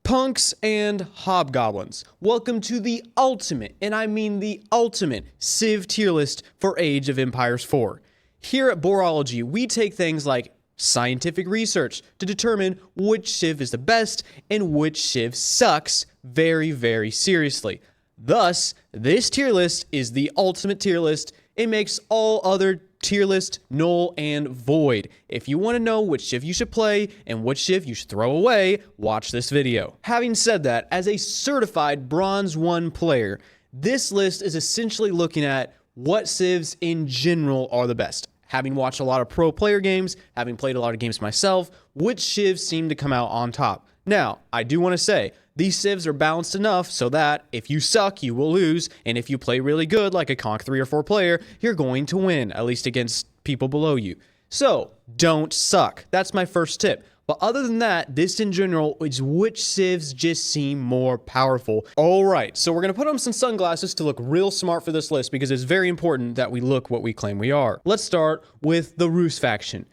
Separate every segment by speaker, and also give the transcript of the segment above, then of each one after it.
Speaker 1: Punks and Hobgoblins, welcome to the ultimate, and I mean the ultimate, Civ tier list for Age of Empires 4. Here at Boarology, we take things like scientific research to determine which Civ is the best and which Civ sucks very, very seriously. Thus, this tier list is the ultimate tier list. It makes all other tier lists null and void. If you want to know which Civ you should play and which Civ you should throw away, watch this video. Having said that, as a certified Bronze 1 player, this list is essentially looking at what Civs in general are the best. Having watched a lot of pro player games, having played a lot of games myself, which Civs seem to come out on top. Now, I do want to say, these Civs are balanced enough so that if you suck, you will lose, and if you play really good, like a Conk 3 or 4 player, you're going to win, at least against people below you. So, don't suck. That's my first tip. But other than that, this in general is which Civs just seem more powerful. Alright, so we're going to put on some sunglasses to look real smart for this list because it's very important that we look what we claim we are. Let's start with the Rus faction.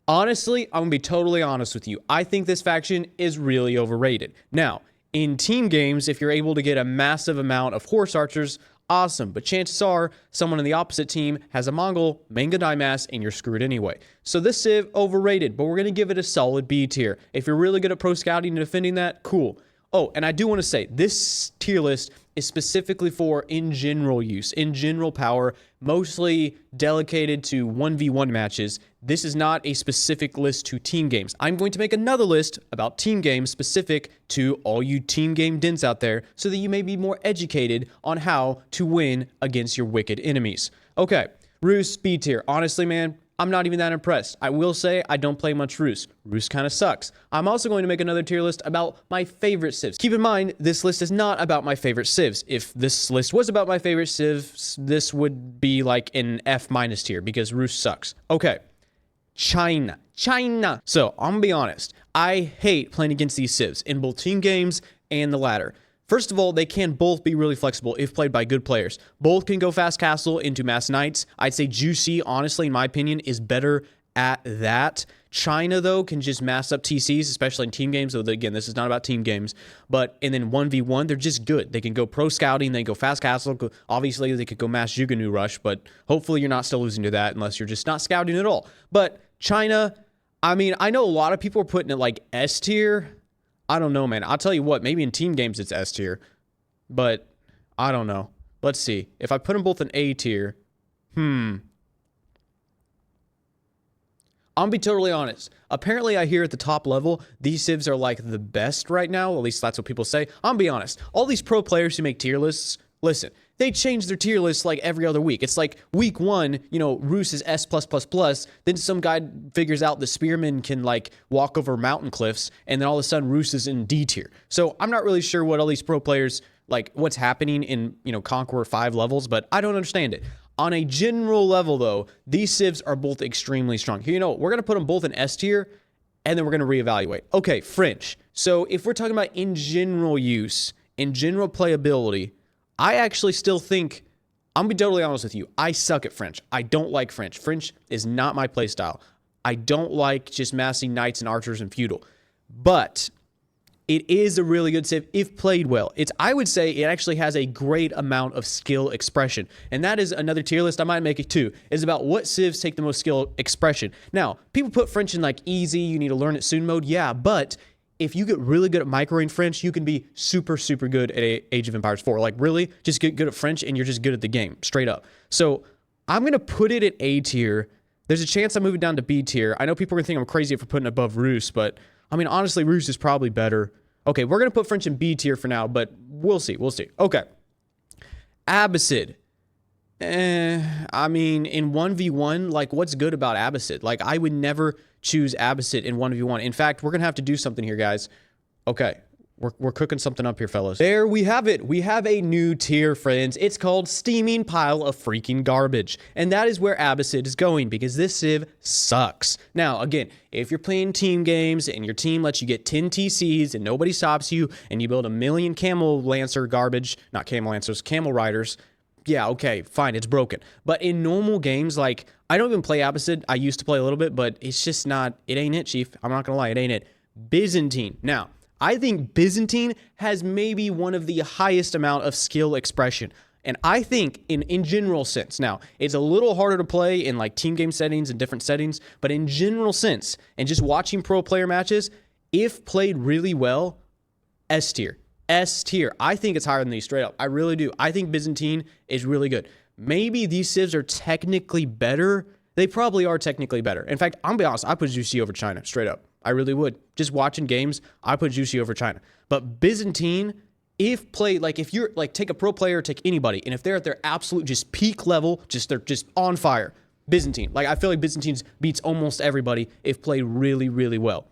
Speaker 1: Honestly, I'm going to be totally honest with you. I think this faction is really overrated. Now, in team games, if you're able to get a massive amount of horse archers, awesome. But chances are, someone in the opposite team has a Mongol, Manga Daimas, and you're screwed anyway. So this Civ, overrated, but we're going to give it a solid B tier. If you're really good at pro scouting and defending that, cool. Oh, and I do want to say, this tier list is specifically for in general use, in general power, mostly delegated to 1v1 matches. This is not a specific list to team games. I'm going to make another list about team games specific to all you team game dens out there so that you may be more educated on how to win against your wicked enemies. Okay, Rus B tier. Honestly, man, I'm not even that impressed. I will say I don't play much Rus. Rus kind of sucks. I'm also going to make another tier list about my favorite Civs. Keep in mind, this list is not about my favorite Civs. If this list was about my favorite Civs, this would be like an F- tier because Rus sucks. Okay, China. So, I'm gonna be honest. I hate playing against these Civs in both team games and the ladder. First of all, they can both be really flexible if played by good players. Both can go fast castle into mass knights. I'd say Juicy, honestly, in my opinion, is better at that. China, though, can just mass up TCs, especially in team games. So, again, this is not about team games. But, and then 1v1, they're just good. They can go pro scouting, they can go fast castle. Obviously, they could go mass Juganu rush, but hopefully you're not still losing to that unless you're just not scouting at all. But China, I mean, I know a lot of people are putting it like S tier. I don't know, man. I'll tell you what, maybe in team games it's S tier, but I don't know. Let's see. If I put them both in A tier, I'm gonna be totally honest. Apparently, I hear at the top level, these Civs are like the best right now. At least that's what people say. I'm gonna be honest. All these pro players who make tier lists, listen, they change their tier lists like every other week. It's like week 1, you know, Rus is S+++. Then some guy figures out the spearman can like walk over mountain cliffs, and then all of a sudden Rus is in D tier. So I'm not really sure what all these pro players, like what's happening in, you know, Conqueror 5 levels, but I don't understand it. On a general level, though, these Civs are both extremely strong. Here, you know, we're going to put them both in S tier, and then we're going to reevaluate. Okay, French. So if we're talking about in general use, in general playability, I actually still think, I'm going to be totally honest with you, I suck at French. I don't like French. French is not my playstyle. I don't like just massing knights and archers and feudal. But it is a really good Civ if played well. I would say it actually has a great amount of skill expression. And that is another tier list, I might make it too, is about what Civs take the most skill expression. Now, people put French in like easy, you need to learn it soon mode, yeah, but if you get really good at microing French, you can be super, super good at Age of Empires 4. Like, really, just get good at French, and you're just good at the game, straight up. So, I'm going to put it at A tier. There's a chance I'm moving down to B tier. I know people are going to think I'm crazy for putting it above Rus, but, I mean, honestly, Rus is probably better. Okay, we're going to put French in B tier for now, but we'll see. Okay. Abbasid. I mean, in 1v1, like, what's good about Abbasid? Like, I would never choose Abbasid in 1v1. In fact, we're going to have to do something here, guys. Okay, we're cooking something up here, fellas. There we have it. We have a new tier, friends. It's called Steaming Pile of Freaking Garbage. And that is where Abbasid is going, because this Civ sucks. Now, again, if you're playing team games and your team lets you get 10 TCs and nobody stops you, and you build a million Camel Lancer garbage, not Camel Lancers, Camel Riders, yeah, okay, fine, it's broken. But in normal games, like, I don't even play Abbasid. I used to play a little bit, but it's just not, it ain't it, Chief. I'm not gonna lie, it ain't it. Byzantine. Now, I think Byzantine has maybe one of the highest amount of skill expression. And I think in general sense, now it's a little harder to play in like team game settings and different settings, but in general sense, and just watching pro player matches, if played really well, S tier. S tier. I think it's higher than these straight up. I really do. I think Byzantine is really good. Maybe these civs are technically better. They probably are technically better. In fact, I'm gonna be honest, I put Juicy over China, straight up. I really would. Just watching games, I put Juicy over China. But Byzantine, if played, like if you're like take a pro player, take anybody, and if they're at their absolute just peak level, they're just on fire, Byzantine. Like I feel like Byzantine beats almost everybody if played really, really well.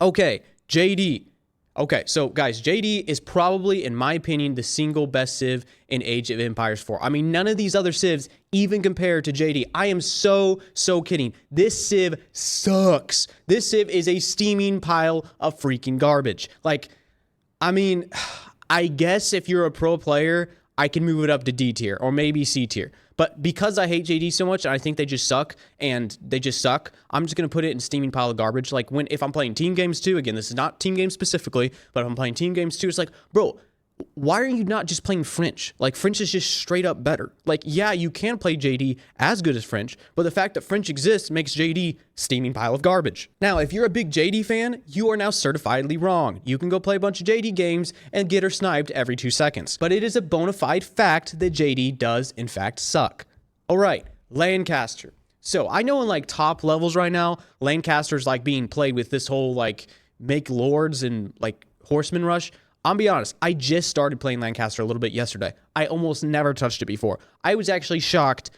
Speaker 1: Okay, JD. Okay, so guys, JD is probably, in my opinion, the single best civ in Age of Empires 4. I mean, none of these other civs even compare to JD. I am so kidding. This civ sucks. This civ is a steaming pile of freaking garbage. Like, I mean, I guess if you're a pro player, I can move it up to D tier or maybe C tier. But because I hate JD so much and I think they just suck, I'm just going to put it in steaming pile of garbage. Like if I'm playing team games too, again, this is not team games specifically, but if I'm playing team games too, it's like, bro, why are you not just playing French? Like French is just straight up better. Like, yeah, you can play JD as good as French, but the fact that French exists makes JD steaming pile of garbage. Now, if you're a big JD fan, you are now certifiedly wrong. You can go play a bunch of JD games and get her sniped every 2 seconds. But it is a bona fide fact that JD does in fact suck. All right, Lancaster. So I know in like top levels right now, Lancaster's like being played with this whole like make lords and like horseman rush. I'll be honest, I just started playing Lancaster a little bit yesterday. I almost never touched it before. I was actually shocked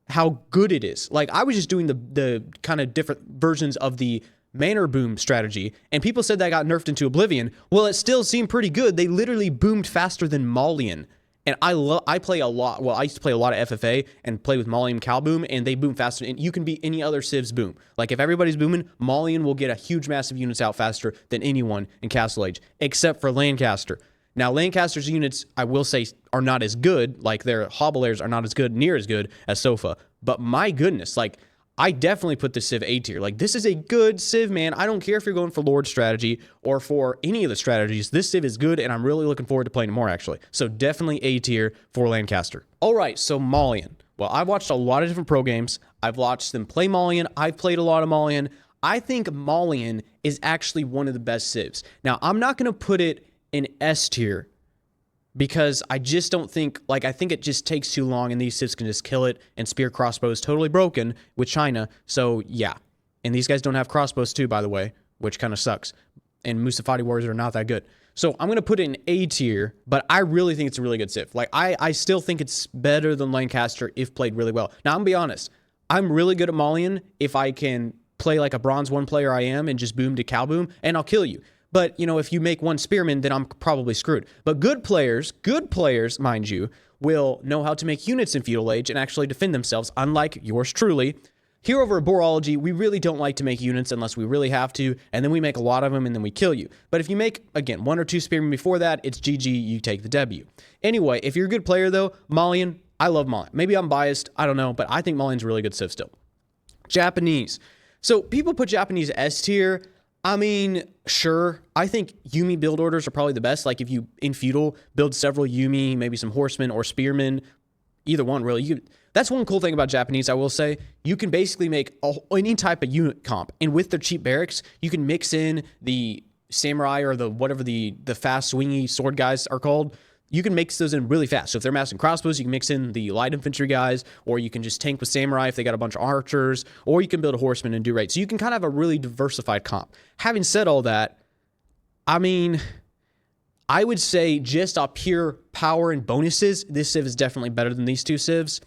Speaker 1: how good it is. Like, I was just doing the kind of different versions of the Manor Boom strategy, and people said that got nerfed into oblivion. Well, it still seemed pretty good. They literally boomed faster than Malian. And I play a lot. Well, I used to play a lot of FFA and play with Malian Cal Boom, and they boom faster. And you can beat any other civs boom. Like if everybody's booming, Malian will get a huge, massive units out faster than anyone in Castle Age, except for Lancaster. Now, Lancaster's units, I will say, are not as good. Like their Hobbleers are not as good, near as good as Sofa. But my goodness, like I definitely put the Civ A tier. Like this is a good Civ, man. I don't care if you're going for Lord strategy or for any of the strategies. This Civ is good, and I'm really looking forward to playing it more, actually. So definitely A tier for Lancaster. All right, so Malian. Well, I've watched a lot of different pro games. I've watched them play Malian. I've played a lot of Malian. I think Malian is actually one of the best Civs. Now, I'm not going to put it in S tier, because I just don't think, like, I think it just takes too long and these civs can just kill it, and spear crossbow is totally broken with China. So, yeah. And these guys don't have crossbows too, by the way, which kind of sucks. And Mustafati warriors are not that good. So, I'm going to put it in A tier, but I really think it's a really good civ. Like, I still think it's better than Lancaster if played really well. Now, I'm going to be honest. I'm really good at Malian if I can play like a bronze 1 player I am and just boom to Cal Boom, and I'll kill you. But, you know, if you make one spearman, then I'm probably screwed. But good players, mind you, will know how to make units in Feudal Age and actually defend themselves, unlike yours truly. Here over at Boarology, we really don't like to make units unless we really have to, and then we make a lot of them and then we kill you. But if you make, again, 1 or 2 spearmen before that, it's GG, you take the W. Anyway, if you're a good player, though, Malian, I love Malian. Maybe I'm biased, I don't know, but I think Malian's a really good civ still. Japanese. So people put Japanese S tier. I mean, sure. I think Yumi build orders are probably the best. Like if you, in Feudal, build several Yumi, maybe some horsemen or spearmen, either one really. That's one cool thing about Japanese, I will say. You can basically make any type of unit comp. And with their cheap barracks, you can mix in the samurai or the whatever the fast swingy sword guys are called. You can mix those in really fast. So if they're massing crossbows, you can mix in the light infantry guys, or you can just tank with samurai if they got a bunch of archers, or you can build a horseman and do right. So you can kind of have a really diversified comp. Having said all that, I mean, I would say just on pure power and bonuses, this civ is definitely better than these two civs.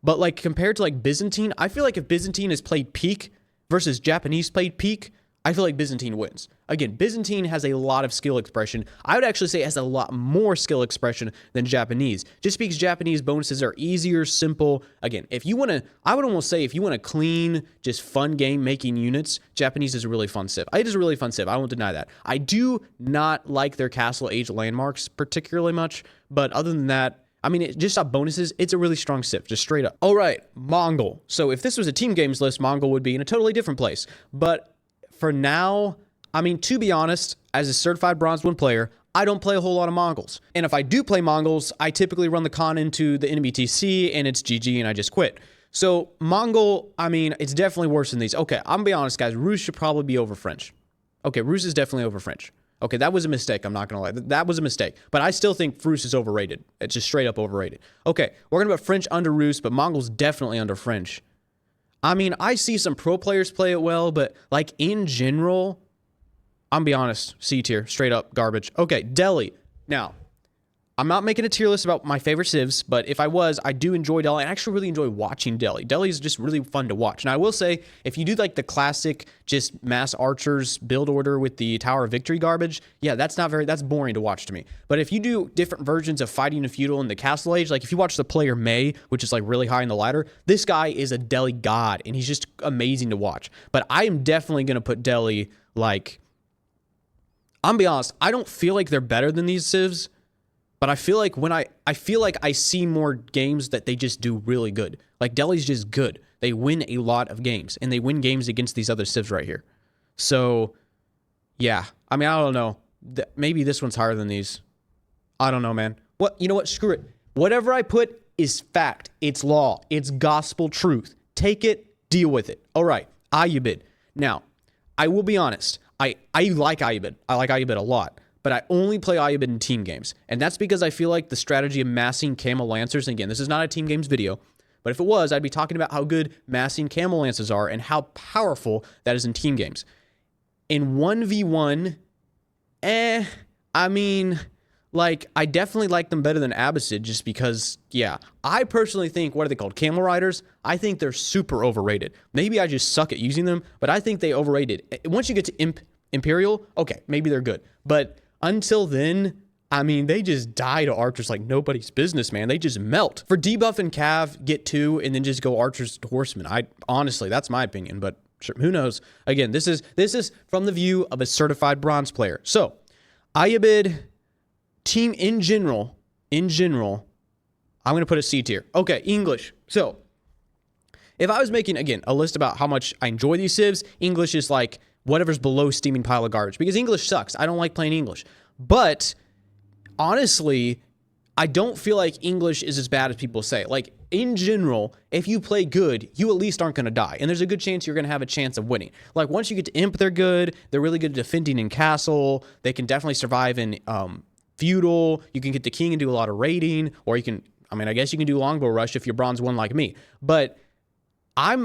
Speaker 1: But like compared to like Byzantine, I feel like if Byzantine has played peak versus Japanese played peak, I feel like Byzantine wins. Again, Byzantine has a lot of skill expression. I would actually say it has a lot more skill expression than Japanese, just because Japanese bonuses are easier, simple. Again, if you want to, I would almost say if you want a clean, just fun game making units, Japanese is a really fun civ. It is a really fun civ. I won't deny that. I do not like their Castle Age landmarks particularly much, but other than that, I mean, just on bonuses, it's a really strong civ, just straight up. All right, Mongol. So if this was a team games list, Mongol would be in a totally different place. But for now, I mean, to be honest, as a certified bronze 1 player, I don't play a whole lot of Mongols. And if I do play Mongols, I typically run the con into the enemy TC and it's GG and I just quit. So Mongol, I mean, it's definitely worse than these. Okay, I'm gonna be honest, guys. Rus should probably be over French. Okay, Rus is definitely over French. Okay, that was a mistake. I'm not gonna lie. That was a mistake. But I still think Rus is overrated. It's just straight up overrated. Okay, we're gonna put French under Rus, but Mongols definitely under French. I mean, I see some pro players play it well, but like in general, I'm gonna be honest, C tier, straight up garbage. Okay, Delhi. Now, I'm not making a tier list about my favorite civs, but if I was, I do enjoy Delhi. I actually really enjoy watching Delhi. Delhi is just really fun to watch. And I will say, if you do like the classic just mass archers build order with the Tower of Victory garbage, yeah, that's boring to watch to me. But if you do different versions of fighting a feudal in the Castle Age, like if you watch the player May, which is like really high in the ladder, this guy is a Delhi god, and he's just amazing to watch. But I am definitely going to put Delhi, like, I'm gonna be honest, I don't feel like they're better than these civs. But I feel like I feel like I see more games that they just do really good. Like Delhi's just good. They win a lot of games, and they win games against these other civs right here. So, yeah. I mean, I don't know. Maybe this one's higher than these. I don't know, man. You know what? Screw it. Whatever I put is fact. It's law. It's gospel truth. Take it. Deal with it. All right. Ayyubid. Now, I will be honest. I like Ayyubid. I like Ayyubid a lot. But I only play Ayyubid in team games. And that's because I feel like the strategy of massing Camel Lancers, and again, this is not a team games video, but if it was, I'd be talking about how good massing Camel Lancers are and how powerful that is in team games. In 1v1, I mean, like, I definitely like them better than Abbasid just because, yeah, I personally think, what are they called? Camel Riders? I think they're super overrated. Maybe I just suck at using them, but I think they overrated. Once you get to Imperial, okay, maybe they're good. But until then, I mean, they just die to archers like nobody's business, man. They just melt. For debuff and Cav, get 2 and then just go archers to horsemen. Honestly, that's my opinion, but sure, who knows? Again, this is from the view of a certified bronze player. So, Ayyubid team in general, I'm going to put a C tier. Okay, English. So, if I was making, again, a list about how much I enjoy these civs, English is like whatever's below steaming pile of garbage, because English sucks. I don't like playing English. But honestly, I don't feel like English is as bad as people say. Like, in general, if you play good, you at least aren't going to die. And there's a good chance you're going to have a chance of winning. Like, once you get to Imp, they're good. They're really good at defending in Castle. They can definitely survive in Feudal. You can get the King and do a lot of raiding. Or you can, I mean, I guess you can do Longbow Rush if you're Bronze 1 like me. But I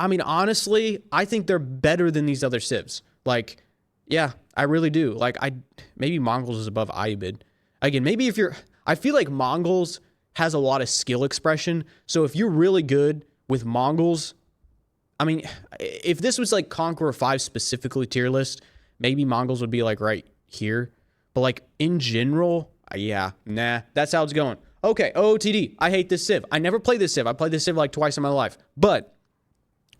Speaker 1: mean, honestly, I think they're better than these other civs. Like, yeah, I really do. Like, maybe Mongols is above Ayyubid. Again, maybe if you're, I feel like Mongols has a lot of skill expression. So if you're really good with Mongols, I mean, if this was like Conqueror 5 specifically tier list, maybe Mongols would be like right here. But like in general, yeah, nah, that's how it's going. Okay, OOTD. I hate this civ. I never played this civ. I played this civ like twice in my life. But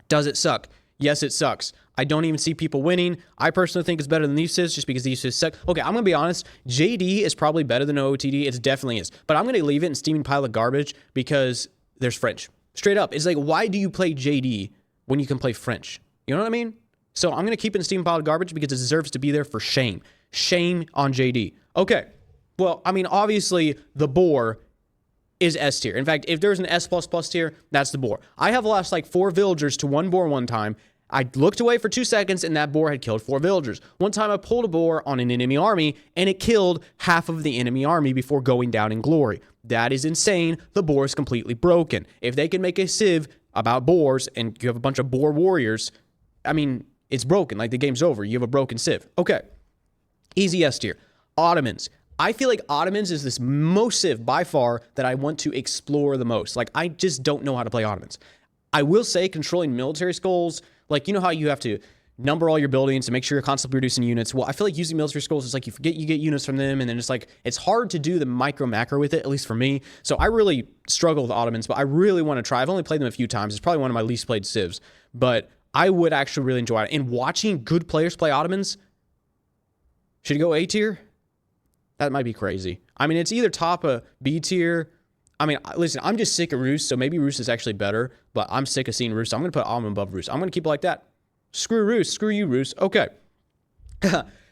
Speaker 1: does it suck? Yes, it sucks. I don't even see people winning. I personally think it's better than these civs just because these civs suck. Okay, I'm going to be honest. JD is probably better than OOTD. It definitely is. But I'm going to leave it in steaming pile of garbage because there's French. Straight up. It's like, why do you play JD when you can play French? You know what I mean? So I'm going to keep it in steaming pile of garbage because it deserves to be there for shame. Shame on JD. Okay. Well, I mean, obviously, the boar is S tier. In fact, if there's an S++ tier, that's the boar. I have lost like 4 villagers to 1 boar one time. I looked away for 2 seconds and that boar had killed 4 villagers. One time I pulled a boar on an enemy army and it killed half of the enemy army before going down in glory. That is insane. The boar is completely broken. If they can make a civ about boars and you have a bunch of boar warriors, I mean, it's broken. Like the game's over. You have a broken civ. Okay. Easy S tier. Ottomans. I feel like Ottomans is this most civ by far that I want to explore the most. Like, I just don't know how to play Ottomans. I will say controlling military skulls, like, you know how you have to number all your buildings to make sure you're constantly producing units? Well, I feel like using military skulls is like you forget you get units from them, and then it's like, it's hard to do the micro macro with it, at least for me. So I really struggle with Ottomans, but I really want to try. I've only played them a few times. It's probably one of my least played civs, but I would actually really enjoy it. And watching good players play Ottomans, should it go A tier? That might be crazy. I mean, it's either top of B tier. I mean, listen, I'm just sick of Rus, so maybe Rus is actually better, but I'm sick of seeing Rus. So I'm going to put Ottoman above Rus. I'm going to keep it like that. Screw Rus. Screw you, Rus. Okay.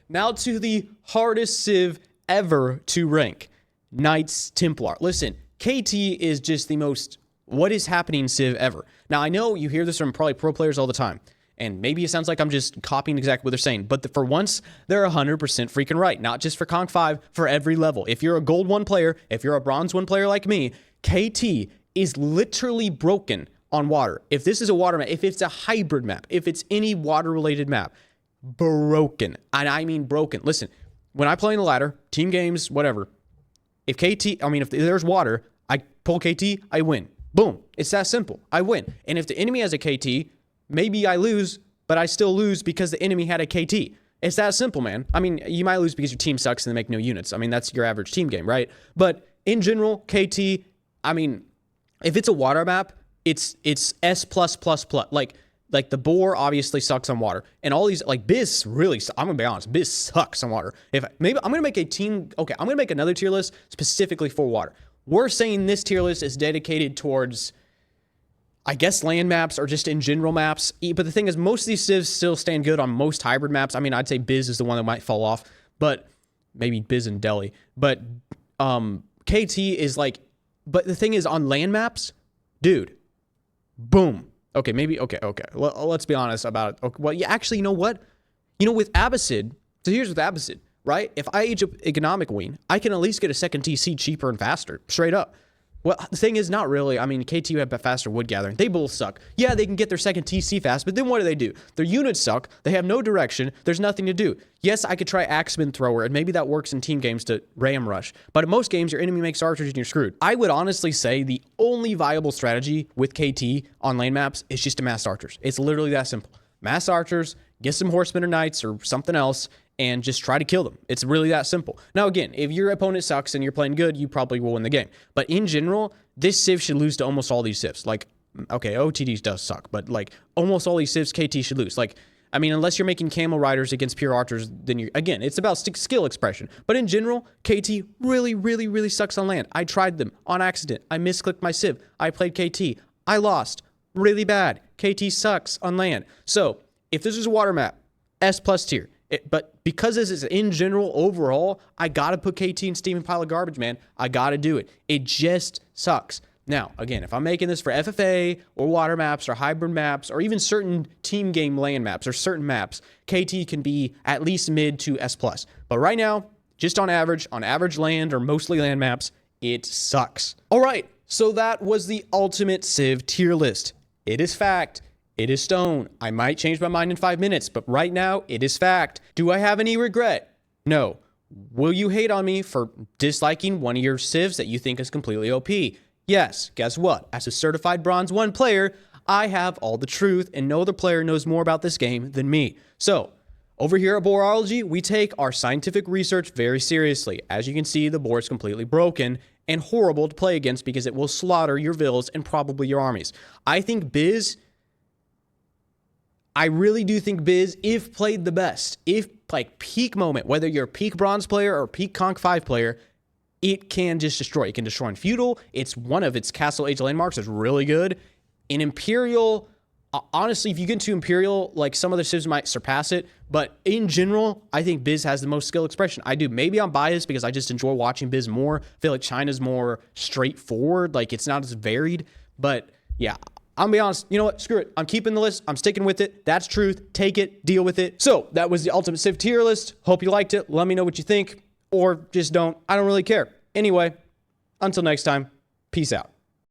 Speaker 1: Now to the hardest Civ ever to rank. Knights Templar. Listen, KT is just the most what is happening Civ ever. Now, I know you hear this from probably pro players all the time, and maybe it sounds like I'm just copying exactly what they're saying, but for once, they're 100% freaking right. Not just for Conk 5, for every level. If you're a Gold 1 player, if you're a Bronze 1 player like me, KT is literally broken on water. If this is a water map, if it's a hybrid map, if it's any water-related map, broken. And I mean broken. Listen, when I play in the ladder, team games, whatever, if there's water, I pull KT, I win. Boom. It's that simple. I win. And if the enemy has a KT, maybe I lose, but I still lose because the enemy had a KT. It's that simple, man. I mean, you might lose because your team sucks and they make no units. I mean, that's your average team game, right? But in general, KT, I mean, if it's a water map, it's S+++. Like the boar obviously sucks on water. And all these, like Biz really, I'm going to be honest, Biz sucks on water. Maybe I'm going to make another tier list specifically for water. We're saying this tier list is dedicated towards, I guess, land maps or just in general maps. But the thing is, most of these civs still stand good on most hybrid maps. I mean, I'd say Biz is the one that might fall off, but maybe Biz and Delhi. But KT is like, but the thing is, on land maps, dude, boom. Okay, Well, let's be honest about it. Okay, well, yeah, actually, you know what? With Abbasid, so here's with Abbasid, right? If I age up economic wing, I can at least get a second TC cheaper and faster, straight up. Well, the thing is, not really. I mean, KT have faster wood gathering. They both suck. Yeah, they can get their second TC fast, but then what do? Their units suck. They have no direction. There's nothing to do. Yes, I could try Axeman Thrower, and maybe that works in team games to ram rush. But in most games, your enemy makes archers and you're screwed. I would honestly say the only viable strategy with KT on lane maps is just to mass archers. It's literally that simple. Mass archers, get some horsemen or knights or something else, and just try to kill them. It's really that simple. Now, again, if your opponent sucks and you're playing good, you probably will win the game. But in general, this civ should lose to almost all these civs. Like, okay, OTDs does suck, but like almost all these civs, KT should lose. Like, I mean, unless you're making camel riders against pure archers, then again, it's about skill expression. But in general, KT really, really, really sucks on land. I tried them on accident. I misclicked my civ. I played KT. I lost. Really bad. KT sucks on land. So, if this is a water map, S+ tier. But because this is in general, overall, I got to put KT in steaming pile of garbage, man. I got to do it. It just sucks. Now, again, if I'm making this for FFA or water maps or hybrid maps or even certain team game land maps or certain maps, KT can be at least mid to S+. But right now, just on average land or mostly land maps, it sucks. All right, so that was the ultimate Civ tier list. It is fact. It is stone. I might change my mind in 5 minutes, but right now, it is fact. Do I have any regret? No. Will you hate on me for disliking one of your civs that you think is completely OP? Yes. Guess what? As a certified Bronze 1 player, I have all the truth, and no other player knows more about this game than me. So, over here at Boarology, we take our scientific research very seriously. As you can see, the board is completely broken and horrible to play against because it will slaughter your villas and probably your armies. I really do think Biz, if played the best, if like peak moment, whether you're a peak Bronze player or peak Conk 5 player, it can just destroy. It can destroy in Feudal. It's one of its Castle Age landmarks. It's really good. In Imperial, honestly, if you get into Imperial, like some other civs might surpass it. But in general, I think Biz has the most skill expression. I do. Maybe I'm biased because I just enjoy watching Biz more. I feel like China's more straightforward. Like it's not as varied. But yeah, I'm gonna be honest, you know what? Screw it. I'm keeping the list. I'm sticking with it. That's truth. Take it. Deal with it. So that was the Ultimate Civ tier list. Hope you liked it. Let me know what you think. Or just don't. I don't really care. Anyway, until next time, peace out.